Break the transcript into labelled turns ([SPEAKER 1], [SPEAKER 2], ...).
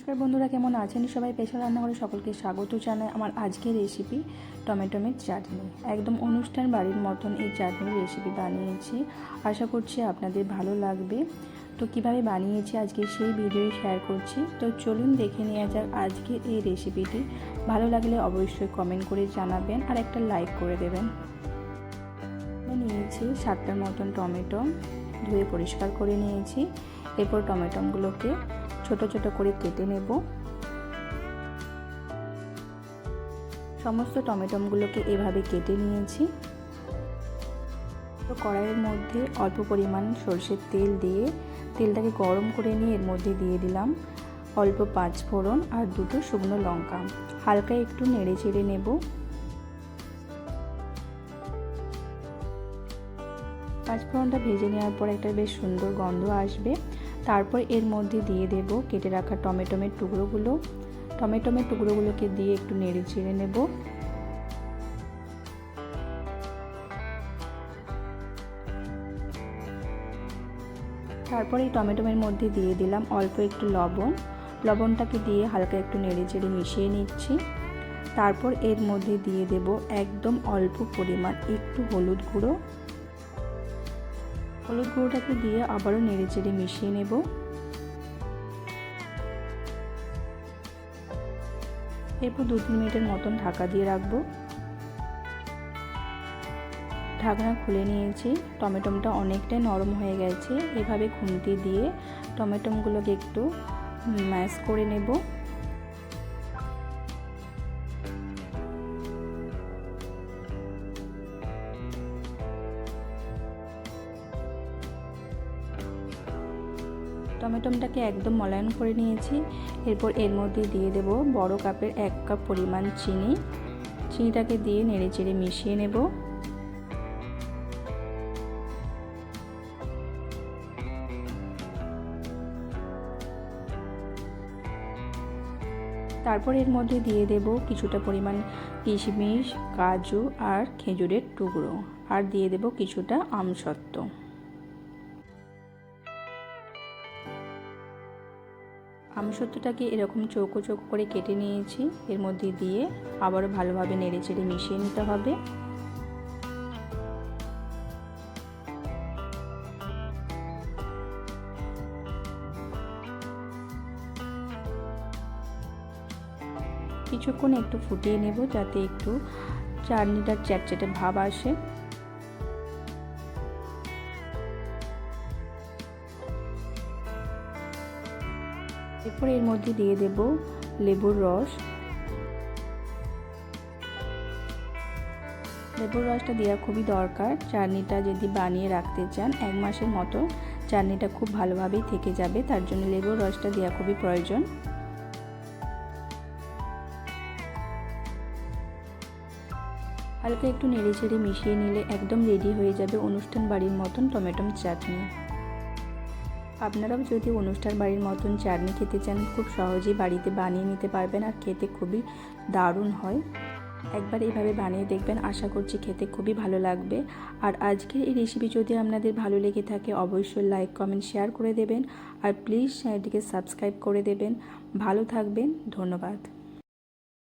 [SPEAKER 1] নমস্কার বন্ধুরা, কেমন আছেন সবাই? পেশা রান্নাঘরে সকলকে স্বাগত জানাই। আমার আজকের রেসিপি টমেটোমের চাটনি। একদম অনুষ্ঠান বাড়ির মতন এই চাটনির রেসিপি বানিয়েছি। আশা করছি আপনাদের ভালো লাগবে। তো কিভাবে বানিয়েছি আজকে সেই ভিডিও শেয়ার করছি। তো চলুন দেখে নেওয়া যাক আজকের এই রেসিপিটি। ভালো লাগলে অবশ্যই কমেন্ট করে জানাবেন আর একটা লাইক করে দেবেন। নিয়েছি 7টার মতন টমেটো, ধুয়ে পরিষ্কার করে নিয়েছি। এরপর টমেটোগুলোকে ছোট ছোট করে কেটে নেব। সমস্ত টমেটোগুলোকে এভাবে কেটে নিয়েছি। তো কড়াইয়ের মধ্যে অল্প পরিমাণ সরষের তেল দিয়ে তেলটাকে গরম করে নিয়ে এর মধ্যে দিয়ে দিলাম অল্প 5 ফোড়ন আর 2টো শুকনো লঙ্কা। হালকা একটু নেড়ে চেড়ে নেব। 5 ফোড়নটা ভেজে নেওয়ার পর একটা বেশ সুন্দর গন্ধ আসবে। তারপর এর মধ্যে দিয়ে দেব কেটে রাখা টমেটোমের টুকরোগুলোকে দিয়ে একটু নেড়ে চেড়ে নেব। তারপর এই টমেটোমের মধ্যে দিয়ে দিলাম অল্প একটু লবণটাকে দিয়ে হালকা একটু নেড়ে চেড়ে মিশিয়ে নিচ্ছি। তারপর এর মধ্যে দিয়ে দেব একদম অল্প পরিমাণ একটু হলুদ গুঁড়োটাকে দিয়ে আবারও নেড়ে চেড়ে মিশিয়ে নেব। এরপর 2-3 মিনিটের মতন ঢাকা দিয়ে রাখবো। ঢাকনা খুলে নিয়েছি। টমেটোটা অনেকটাই নরম হয়ে গেছে। এভাবে খুন্তি দিয়ে টমেটোগুলোকে একটু ম্যাশ করে নেব। টমেটোটাকে একদম মলায়ন করে নিয়েছি। এরপর এর মধ্যে দিয়ে দেব বড় কাপের 1 কাপ পরিমাণ চিনিটাকে দিয়ে নেড়ে চেড়ে মিশিয়ে নেব। তারপর এর মধ্যে দিয়ে দেব কিছুটা পরিমাণ কিশমিশ, কাজু আর খেজুরের টুকরো, আর দিয়ে দেব কিছুটা আমসত্ত্ব। আমসত্ত্বটাকে এরকম চৌকো চৌকো করে কেটে নিয়েছি। এর মধ্যে দিয়ে আবারও ভালোভাবে নেড়ে চেড়ে মিশিয়ে নিতে হবে। কিছুক্ষণ একটু ফুটিয়ে নেব যাতে একটু চাটনিটার চ্যাটচ্যাটে ভাব আসে। এরপর এর মধ্যে দিয়ে দেব লেবুর রসটা দেওয়া খুবই দরকার। চাটনিটা যদি বানিয়ে রাখতে চান 1 মাসের মতো চাটনিটা খুব ভালোভাবেই থেকে যাবে, তার জন্য লেবুর রসটা দেওয়া খুবই প্রয়োজন। হালকা একটু নেড়ে চেড়ে মিশিয়ে নিলে একদম রেডি হয়ে যাবে অনুষ্ঠান বাড়ির মতন টমেটোর চাটনি। আপনারাও যদি অনুষ্ঠান বাড়ির মতন চাটনি খেতে চান খুব সহজেই বাড়িতে বানিয়ে নিতে পারবেন, আর খেতে খুবই দারুণ হয়। একবার এভাবে বানিয়ে দেখবেন, আশা করছি খেতে খুবই ভালো লাগবে। আর আজকের এই রেসিপি যদি আপনাদের ভালো লেগে থাকে অবশ্যই লাইক, কমেন্ট, শেয়ার করে দেবেন। আর প্লিজ চ্যানেলটিকে সাবস্ক্রাইব করে দেবেন। ভালো থাকবেন, ধন্যবাদ।